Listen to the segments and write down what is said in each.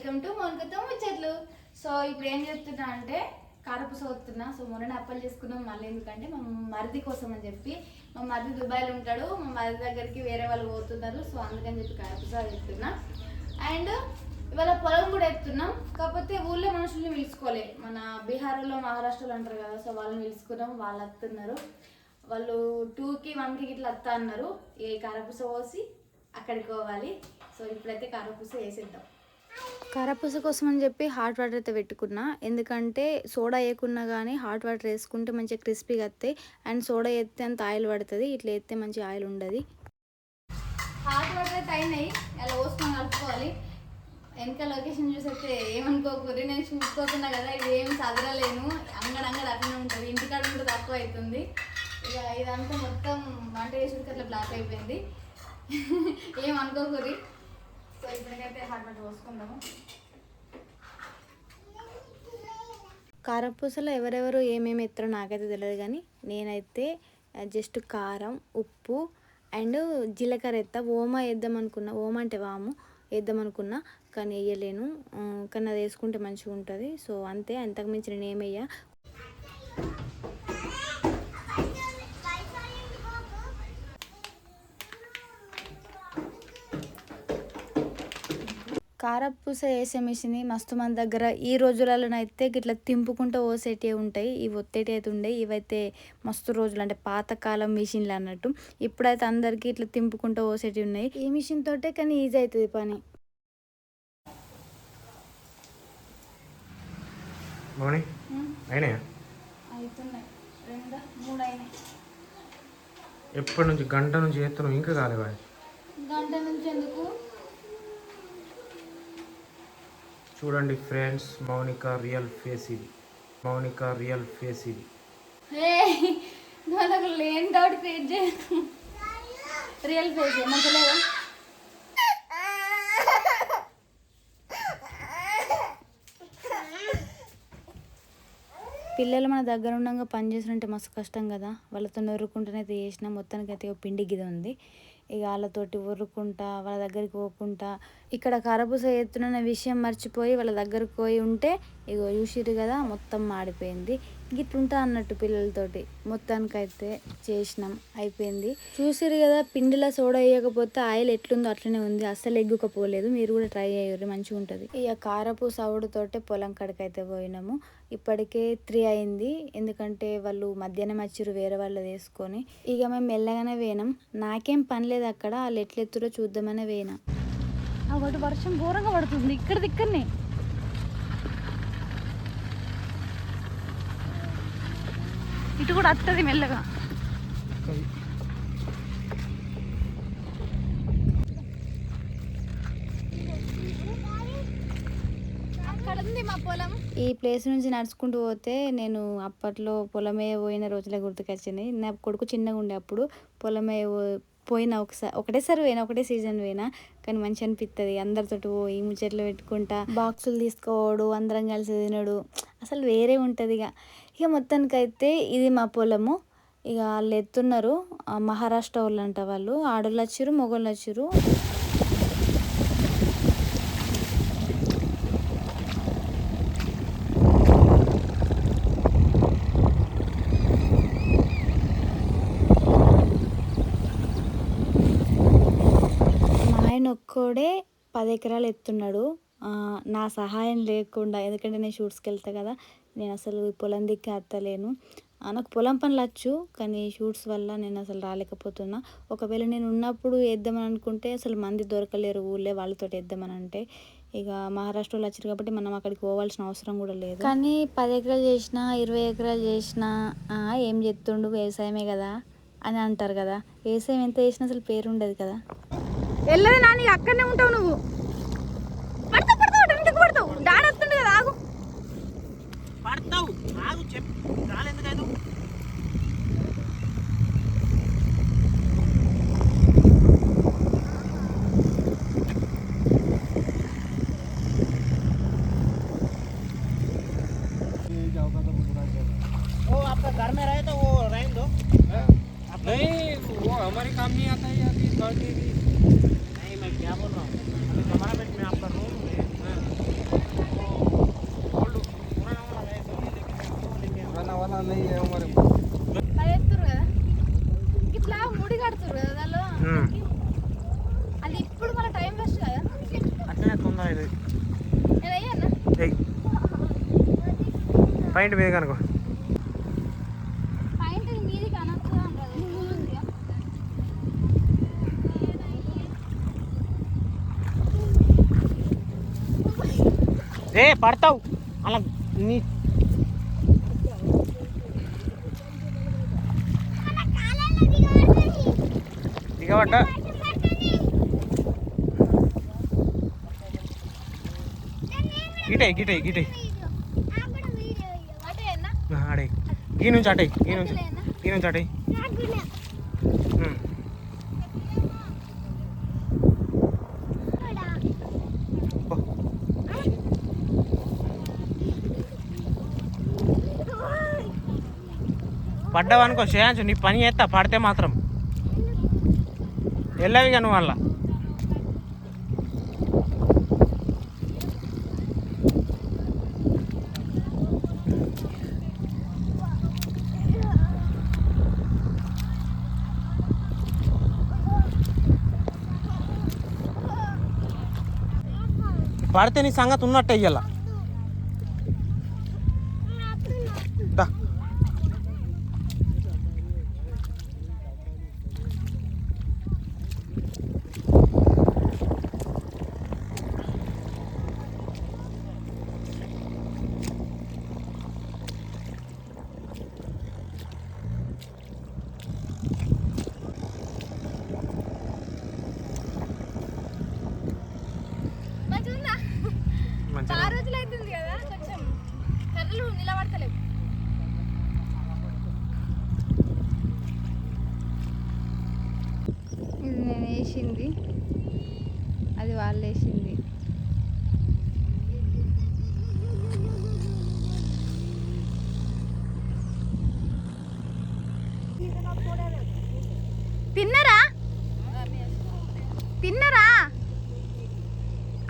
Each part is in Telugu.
వెల్కమ్ టు మౌనికతో ముచ్చట్లు. సో ఇప్పుడు ఏం చెప్తున్నా అంటే కారపూస వస్తున్నా. సో మొన్న అప్పలు చేసుకున్నాం, మళ్ళీ ఎందుకంటే మా మరిది కోసం అని చెప్పి, మా మరిది దుబాయ్లో ఉంటాడు, మా మరిది దగ్గరికి వేరే వాళ్ళు పోతున్నారు. సో అందుకని చెప్పి కారపూస చెప్తున్నా. అండ్ ఇవాళ పొలం కూడా ఎత్తున్నాం, కాకపోతే ఊళ్ళో మనుషుల్ని పిలుచుకోలే. మన బీహార్లో మహారాష్ట్రలో అంటారు కదా, సో వాళ్ళని పిలుచుకున్నాం. వాళ్ళు వస్తున్నారు. వాళ్ళు 2కి 1కి ఇట్లా వస్తా అన్నారు. ఏ కారపూస పోసి అక్కడికి పోవాలి. సో ఇప్పుడైతే కారపూస వేసేద్దాం. కారపూస కోసం అని చెప్పి హాట్ వాటర్ అయితే పెట్టుకున్నా, ఎందుకంటే సోడా వేయకున్నా కానీ హాట్ వాటర్ వేసుకుంటే మంచిగా క్రిస్పీగా వస్తాయి. అండ్ సోడా వేస్తే అంత ఆయిల్ పడుతుంది, ఇట్లా వేస్తే మంచి ఆయిల్ ఉండదు. హాట్ వాటర్ అయితే అయినాయి, అలా పోసుకొని కలుపుకోవాలి. వెనక లొకేషన్ చూసైతే ఏమనుకోకూరి, నేను చూసుకోకున్నా కదా, ఇది ఏం చదవలేను, అంగడంగడు అట్లనే ఉంటుంది, ఇంటికాడ కూడా తక్కువ అవుతుంది. ఇక ఇదంతా మొత్తం వంట చేసుకుంటే అట్లా బ్లాక్ అయిపోయింది. ఏమనుకోకూరి. సో ఇప్పటికైతే హాట్ వాటర్ పోసుకుందాము. కారపూసలో ఎవరెవరు ఏమేమి ఎత్తారో నాకైతే తెలియదు, కానీ నేనైతే జస్ట్ కారం, ఉప్పు అండ్ జీలకర్ర ఎత్తా. ఓమా వేద్దాం అనుకున్నా, ఓమా అంటే వాము వేద్దాం అనుకున్నా, కానీ వేయలేను. కానీ అది వేసుకుంటే మంచిగా ఉంటుంది. సో అంతే, అంతకుమించి నేను ఏమయ్యా. కారపూస వేసే మిషన్ మస్తు మంది దగ్గర ఈ రోజులలోనైతే ఇట్లా తింపుకుంటూ పోసేటివి ఉంటాయి, ఇవి ఒత్తేటి అయితే ఉండేవి. ఇవైతే మస్తు రోజులు అంటే పాతకాలం మిషన్లు అన్నట్టు. ఇప్పుడైతే అందరికీ ఇట్లా తింపుకుంటూ పోసేటివి ఉన్నాయి ఈ మిషన్ తోటే, కానీ ఈజీ అవుతుంది పని. అవుతున్నాయి, 2 3 అయినాయి. ఎప్పటి నుంచి? గంట నుంచి చేస్తున్నావు, ఇంకా కాలేవా? గంట నుంచి ఎందుకు? చూడండి ఫ్రెండ్స్, మౌనిక రియల్ ఫేస్ ఇది, మౌనిక రియల్ ఫేస్ ఇది. నాకు లేని డౌట్ క్రియేట్ చేయను. రియల్ ఫేస్ మంచిగా పిల్లలు మన దగ్గర ఉండగా పని చేసినంటే మస్తు కష్టం కదా, వాళ్ళతో నొరుకుంటూనైతే చేసిన. మొత్తానికి అయితే పిండి గిద ఉంది, ఇక వాళ్ళతోటి ఉరుకుంటా వాళ్ళ దగ్గరికి పోకుండా ఇక్కడ కారపూస ఎత్తున్న విషయం మర్చిపోయి వాళ్ళ దగ్గరకు పోయి ఉంటే ఇగో చూసిరు కదా మొత్తం మాడిపోయింది. గిట్లుంటా అన్నట్టు పిల్లలతోటి. మొత్తానికైతే చేసినాం, అయిపోయింది. చూసిరు కదా, పిండిలో సోడా వేయకపోతే ఆయిల్ ఎట్లుందో అట్లనే ఉంది, అస్సలు ఎగ్గుకపోలేదు. మీరు కూడా ట్రై అయ్యారు, మంచిగా ఉంటుంది. ఇక కారపూస అవుడుతోటే పొలం కాడికి అయితే పోయినాము. ఇప్పటికే 3 అయింది, ఎందుకంటే వాళ్ళు మధ్యాహ్నం వచ్చిర్రు వేరే వాళ్ళు వేసుకొని. ఇక మేము మెల్లగానే పోయినాం, నాకేం పని లేదు అక్కడ, వాళ్ళు ఎట్లెత్తురో చూద్దామనే పోయినా. ఒకటి వర్షం ఘోరంగా పడుతుంది ఇక్కడనే. ఇటు కూడా వస్తుంది మెల్లగా. ఈ ప్లేస్ నుంచి నడుచుకుంటూ పోతే నేను అప్పట్లో పొలమే పోయిన రోజులే గుర్తుకొచ్చినాయి. నా కొడుకు చిన్నగా ఉండే అప్పుడు పొలమే పోయినా ఒకటేసారి పోయినా, ఒకటే సీజన్ పోయినా, కానీ మంచి అనిపిస్తుంది. అందరితోటి పోయి ముచ్చట్లు పెట్టుకుంటా, బాక్సులు తీసుకోవడు, అందరం కలిసి తినడు, అసలు వేరే ఉంటుంది. ఇక మొత్తానికైతే ఇది మా పొలము. ఇక వాళ్ళు ఎత్తున్నారు, మహారాష్ట్ర వాళ్ళు అంట. వాళ్ళు ఆడోళ్ళు వచ్చిర్రు, మొగోళ్ళు వచ్చిర్రు. ఒక్కడే 10 ఎకరాలు ఎత్తున్నాడు, నా సహాయం లేకుండా. ఎందుకంటే నేను షూట్స్కి వెళ్తా కదా, నేను అసలు పొలం దిక్కి ఎత్తలేను. నాకు పొలం పనులు వచ్చు, కానీ షూట్స్ వల్ల నేను అసలు రాలేకపోతున్నా. ఒకవేళ నేను ఉన్నప్పుడు వేద్దామని అనుకుంటే అసలు మంది దొరకలేరు ఊళ్ళే, వాళ్ళతో వేద్దామని అంటే. ఇక మహారాష్ట్రలో వచ్చారు కాబట్టి మనం అక్కడికి పోవాల్సిన అవసరం కూడా లేదు. కానీ 10 ఎకరాలు చేసినా 20 ఎకరాలు చేసినా ఏం చెప్తుండు, వ్యవసాయమే కదా అని అంటారు కదా. వ్యవసాయం ఎంత చేసినా అసలు పేరు ఉండదు కదా. వెళ్ళదు నాని, అక్కడనే ఉంటావు నువ్వు. పడతావు పడతావు డాడీ వస్తుండే కదా, ఆగు. పడతావు ఆగు, చెప్పు రాలేందుకైనా. वो आपका घर में रहे तो वो रहने दो। नहीं, वो हमारे काम नहीं आता है अभी। नहीं, मैं क्या बोल रहा हूँ, हमारा बेट में आपका रूम है, నేను అయ్యన్నా పాయింట్ మీద కనుకో పాయింట్ మీది కనొచ్చు ఏ పడతావు అలా నీ దిగబడ్డా గిటే గిటే గిటే ఆడే ఈ నుంచి అటే ఈ నుంచి అటే పడ్డావనుకో చేయించు నీ పని చేస్తా పడితే మాత్రం వెళ్ళవిగా నువ్వు వల్ల పడితే నీ సంగతి ఉన్నట్టే ఇయ్యాల చాలా రోజులు అవుతుంది కదా కొంచెం కర్రలు నిలబడతలేవు. ఇది నేను వేసింది, అది వాళ్ళు వేసింది. తిన్నరా తిన్నరా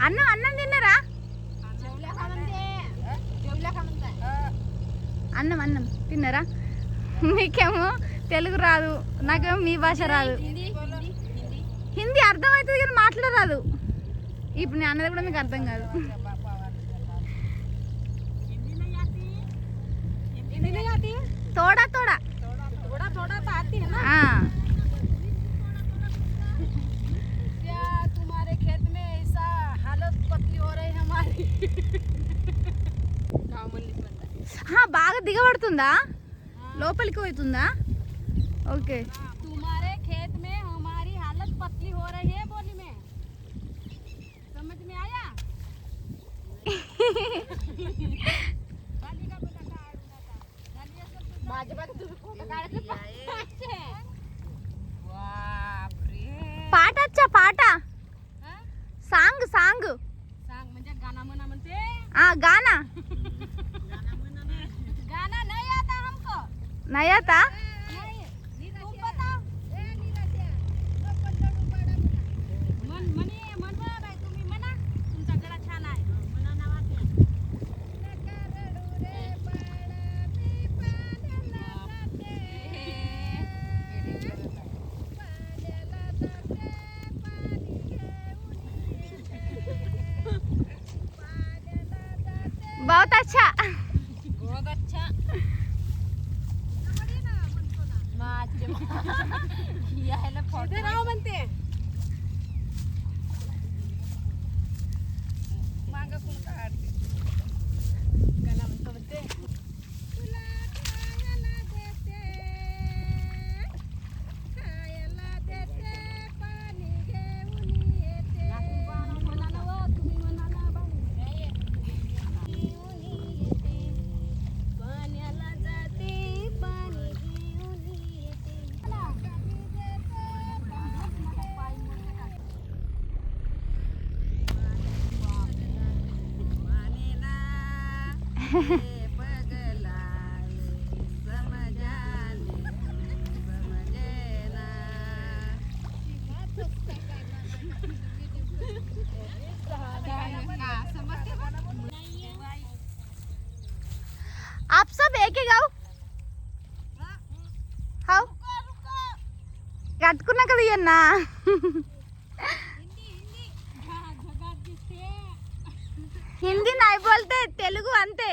అన్నం తిన్నరా? అన్నం తిన్నారా? మీకేమో తెలుగు రాదు, నాకేమో మీ భాష రాదు. హిందీ అర్థమవుతుంది కానీ మాట్లాడరాదు. ఇప్పుడు నేను అన్నది కూడా మీకు అర్థం కాదు. తోడా తోడా బాగా దిగబడుతుందా? లోపలికి పోతుందా? ఓకే. तुम्हारे खेत में हमारी हालत पतली हो रही है बोली में, समझ में आया? पाठ अच्छा पाठ सांग सांग सांग म्हणजे गाना म्हणा म्हणते. गाना गाना नहीं आता हमको. नहीं आता? नहीं. तुम बताओ. म्हणवा बाई तुम्ही म्हणा, तुमचा गळा छान आहे. म्हणा नावाच्या बहुत अच्छा बहुत अच्छा. म्हणते माग कोण काढते गाणं म्हणतो म्हणते तुला खायला देते पाणी घेऊन येते. म्हणा ना व तुम्ही म्हणा ना बाई. पाण्याला जाते पाणी घेऊन येते. आप सब एक ही गाँव हाँ కట్టుకున్నా కదా ఇవన్నా. హిందీ నాయి బోల్తే తెలుగు అంతే.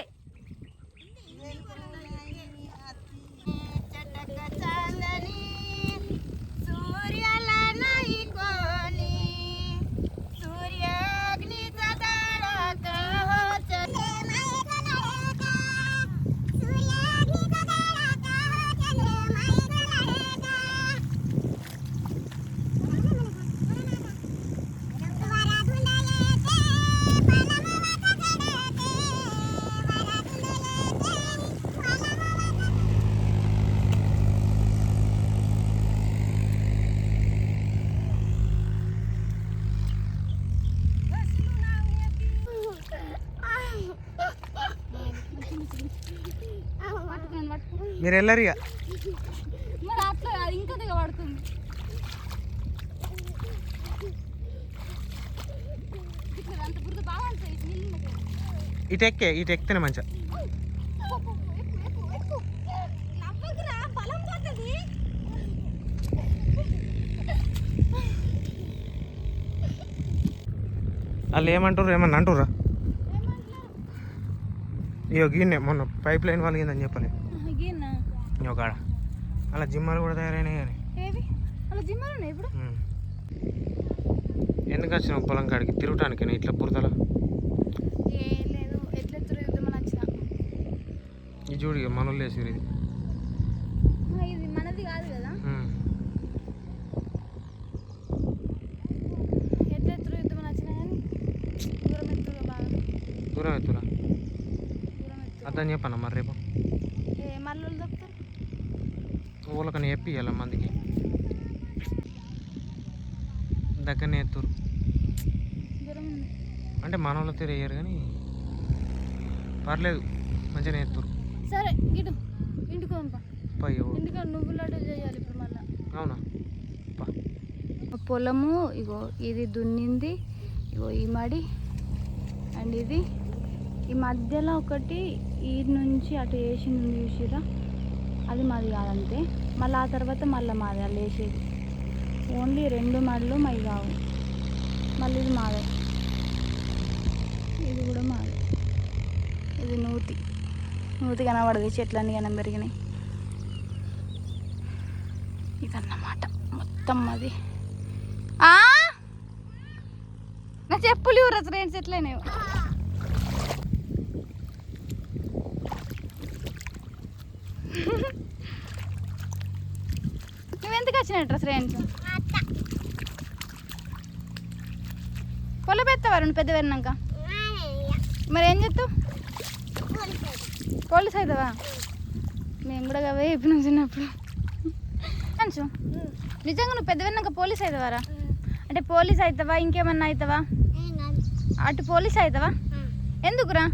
మీరు వెళ్ళరు ఇక. మరి అట్లా అది ఇంకా దిగ పడుతుంది. అంత బురద బాగా ఇటు ఎక్కితేనే మంచిగా. వాళ్ళు ఏమంటారు, ఏమన్నా అంటుర్రా? ఇగో గిన్నె మొన్న పైప్ లైన్ వాళ్ళు గిందని చెప్పలే ఒక కాడ అలా జిమ్మాలు కూడా తయారైనాయి. కానీ ఇప్పుడు ఎందుకు వచ్చినావు పొలం కాడికి తిరగటానికి? ఇట్లా బురదల లేదు, ఎట్లా తిరుగుతామని వచ్చిన. ఈ చూడు మనోళ్ళు వేసారు. ఇది ఇది మనది కాదు కదా. ఎట్లా తిరుగుతామని వచ్చినా కానీ దూరం ఎత్తుగా బాగా దూరం ఎత్తురా అర్థం చెప్పన్నా. మరి రేపు మళ్ళీ దొక్కుతారు ఊళ్ళకని చెప్పి ఇవ్వాలి మందికి దగ్గరనే ఎత్తురు. అంటే మన వాళ్ళు తిరగరు కానీ పర్లేదు, మంచిగానే ఎత్తురు. సరే గిటు ఇంటికి పై ఇంటికి నువ్వు లడ్డూలు చేయాలి ఇప్పుడు మళ్ళీ. అవునా? పొలము ఇగో ఇది దున్నింది, ఇగో ఈ మడి అండ్ ఇది ఈ మధ్యలో ఒకటి ఈ నుంచి అటు వేసింది చూసిరా, అది మాది కాదంతే. మళ్ళీ ఆ తర్వాత మళ్ళీ మాది అలా వేసేది. ఓన్లీ 2 మడులు మావి కావు. మళ్ళీ ఇది మాదే, ఇది కూడా మాదే. ఇది నూతి కనబడదు, చెట్లన్నీ కనం పెరిగినాయి. ఇదన్నమాట మొత్తం అది. నా చెప్పులు ఇవ్వరు ఫ్రెండ్స్, ఎట్లయినా నువ్వెందుకు వచ్చినట్టు ఫ్రెండ్స్? పొల పెడతావారు నువ్వు పెద్ద పెరినాక? మరి ఏం చేస్తావు? పోలీస్ అవుతావా? మేము కూడా అవే చెప్పినాం చిన్నప్పుడు. కొంచెం నిజంగా నువ్వు పెద్ద పెరినాక పోలీస్ అవుతావారా? అంటే పోలీస్ అవుతావా, ఇంకేమన్నా అవుతావా? అటు పోలీస్ అవుతావా? ఎందుకురా?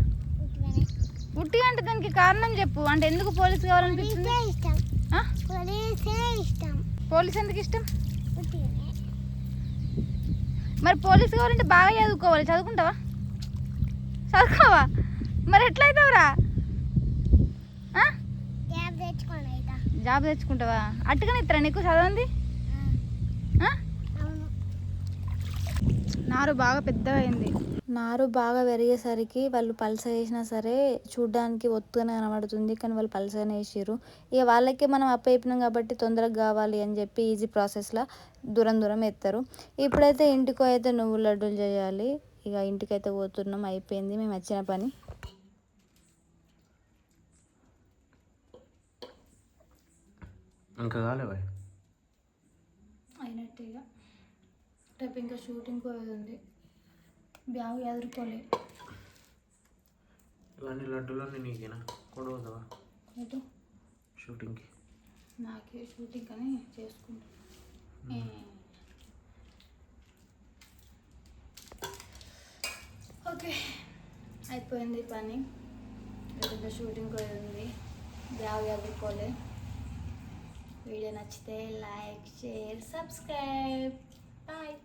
ఉట్టిగా అంటే దానికి కారణం చెప్పు. అంటే ఎందుకు పోలీస్ కావాలనిపిస్తుంది? పోలీస్ ఎందుకు ఇష్టం? మరి పోలీస్ కావాలంటే బాగా చదువుకోవాలి. చదువుకుంటావా? చదువుకోవా? మరి ఎట్లయితావురా? జాబ్ తెచ్చుకుంటావా? అట్టుగానే ఇస్తారా నీకు చదవంది? నారు బాగా పెద్దగా అయింది. నారు బాగా పెరిగేసరికి వాళ్ళు పలస వేసినా సరే చూడ్డానికి ఒత్తుగానే కనబడుతుంది, కానీ వాళ్ళు పలసగానే వేసారు. ఇక వాళ్ళకే మనం అప్పయిపోయినాం కాబట్టి తొందరగా కావాలి అని చెప్పి ఈజీ ప్రాసెస్లో దూరం ఎత్తారు. ఇప్పుడైతే ఇంటికి అయితే నువ్వు లడ్డూలు చేయాలి. ఇక ఇంటికైతే పోతున్నాం, అయిపోయింది మేము వచ్చిన పని. ఇంకా కాలేవా? అయినట్టే. ఇక రేపు ఇంకా షూటింగ్ పోయేది, బ్యాగ్ ఎదుర్కోలే. ఇవన్నీ లడ్డూలన్నీ నీకేనా కొడవద్దావా ఎటు? షూటింగ్కి. నాకే షూటింగ్ అని చేసుకుంటా. ఓకే, అయిపోయింది పని. ఇంకా షూటింగ్ పోయింది, బ్యాగ్ ఎదుర్కోలే. వీడియో నచ్చితే లైక్, షేర్, సబ్స్క్రైబ్. బాయ్.